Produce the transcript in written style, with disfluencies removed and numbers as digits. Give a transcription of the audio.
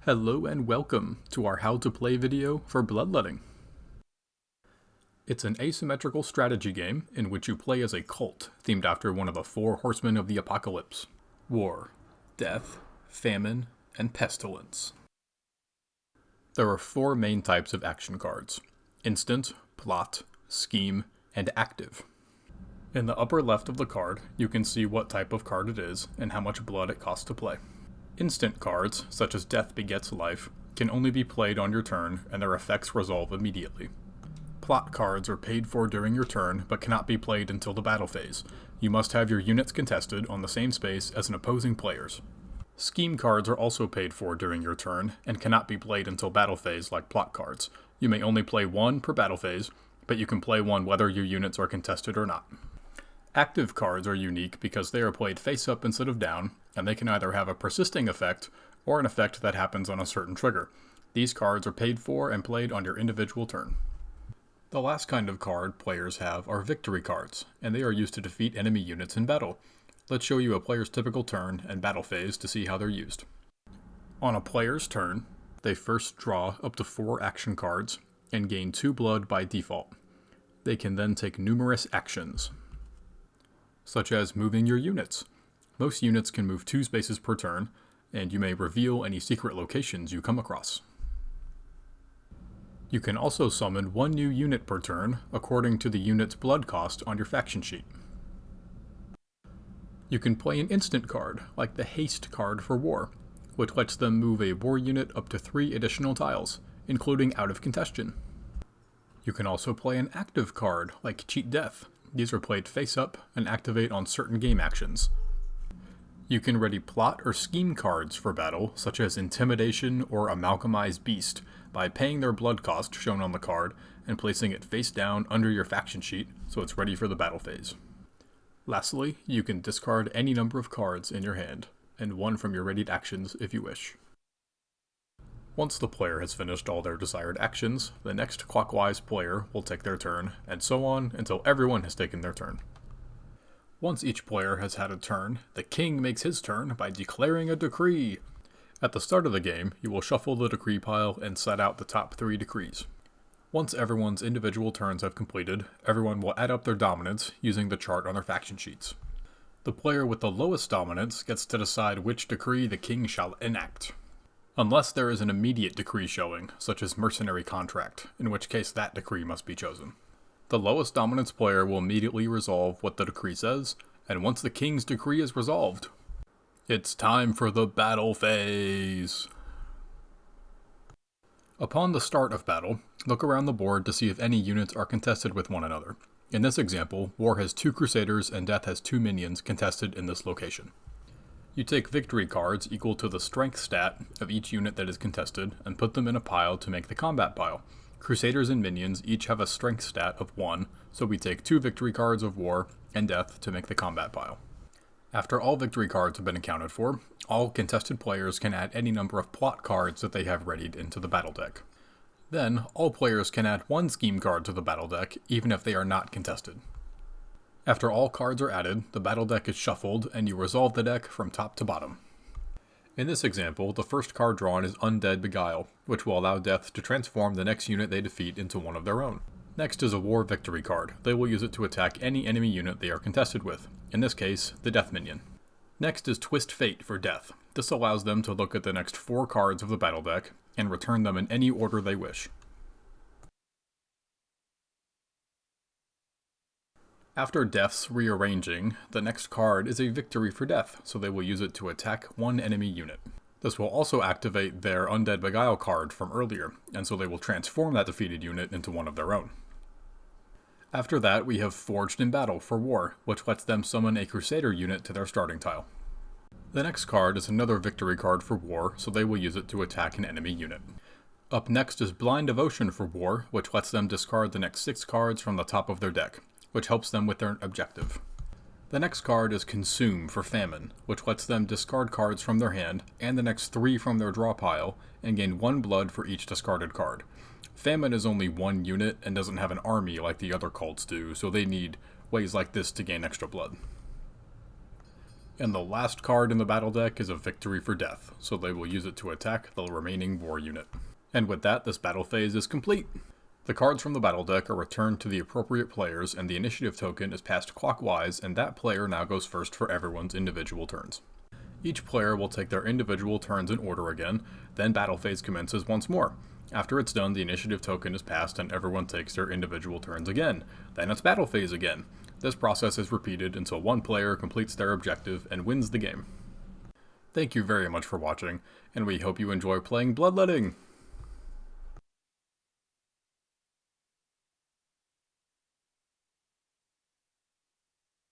Hello and welcome to our how to play video for Bloodletting. It's an asymmetrical strategy game in which you play as a cult themed after one of the four horsemen of the apocalypse: war, death, famine, and pestilence. There are four main types of action cards: instant, plot, scheme, and active. In the upper left of the card, you can see what type of card it is and how much blood it costs to play. Instant cards, such as Death Begets Life, can only be played on your turn and their effects resolve immediately. Plot cards are paid for during your turn but cannot be played until the battle phase. You must have your units contested on the same space as an opposing player's. Scheme cards are also paid for during your turn and cannot be played until battle phase like plot cards. You may only play one per battle phase, but you can play one whether your units are contested or not. Active cards are unique because they are played face up instead of down, and they can either have a persisting effect or an effect that happens on a certain trigger. These cards are paid for and played on your individual turn. The last kind of card players have are victory cards, and they are used to defeat enemy units in battle. Let's show you a player's typical turn and battle phase to see how they're used. On a player's turn, they first draw up to 4 action cards and gain 2 blood by default. They can then take numerous actions, such as moving your units. Most units can move 2 spaces per turn, and you may reveal any secret locations you come across. You can also summon 1 new unit per turn, according to the unit's blood cost on your faction sheet. You can play an instant card, like the Haste card for War, which lets them move a war unit up to 3 additional tiles, including out of contention. You can also play an active card, like Cheat Death. These are played face up and activate on certain game actions. You can ready plot or scheme cards for battle, such as Intimidation or Amalgamized Beast, by paying their blood cost shown on the card and placing it face down under your faction sheet so it's ready for the battle phase. Lastly, you can discard any number of cards in your hand, and 1 from your readied actions if you wish. Once the player has finished all their desired actions, the next clockwise player will take their turn, and so on until everyone has taken their turn. Once each player has had a turn, the king makes his turn by declaring a decree. At the start of the game, you will shuffle the decree pile and set out the top 3 decrees. Once everyone's individual turns have completed, everyone will add up their dominance using the chart on their faction sheets. The player with the lowest dominance gets to decide which decree the king shall enact, unless there is an immediate decree showing, such as Mercenary Contract, in which case that decree must be chosen. The lowest dominance player will immediately resolve what the decree says, and once the king's decree is resolved, it's time for the battle phase. Upon the start of battle, look around the board to see if any units are contested with one another. In this example, War has 2 Crusaders and Death has 2 minions contested in this location. You take victory cards equal to the strength stat of each unit that is contested and put them in a pile to make the combat pile. Crusaders and minions each have a strength stat of 1, so we take 2 victory cards of War and Death to make the combat pile. After all victory cards have been accounted for, all contested players can add any number of plot cards that they have readied into the battle deck. Then, all players can add 1 scheme card to the battle deck, even if they are not contested. After all cards are added, the battle deck is shuffled, and you resolve the deck from top to bottom. In this example, the first card drawn is Undead Beguile, which will allow Death to transform the next unit they defeat into one of their own. Next is a War Victory card. They will use it to attack any enemy unit they are contested with, in this case, the Death Minion. Next is Twist Fate for Death. This allows them to look at the next 4 cards of the battle deck, and return them in any order they wish. After Death's rearranging, the next card is a Victory for Death, so they will use it to attack 1 enemy unit. This will also activate their Undead Beguile card from earlier, and so they will transform that defeated unit into one of their own. After that, we have Forged in Battle for War, which lets them summon a Crusader unit to their starting tile. The next card is another Victory card for War, so they will use it to attack an enemy unit. Up next is Blind Devotion for War, which lets them discard the next 6 cards from the top of their deck, which helps them with their objective. The next card is Consume for Famine, which lets them discard cards from their hand and the next 3 from their draw pile and gain 1 blood for each discarded card. Famine is only 1 unit and doesn't have an army like the other cults do, so they need ways like this to gain extra blood. And the last card in the battle deck is a Victory for Death, so they will use it to attack the remaining war unit. And with that, this battle phase is complete. The cards from the battle deck are returned to the appropriate players, and the initiative token is passed clockwise, and that player now goes first for everyone's individual turns. Each player will take their individual turns in order again, then battle phase commences once more. After it's done, the initiative token is passed and everyone takes their individual turns again. Then it's battle phase again. This process is repeated until one player completes their objective and wins the game. Thank you very much for watching, and we hope you enjoy playing Bloodletting!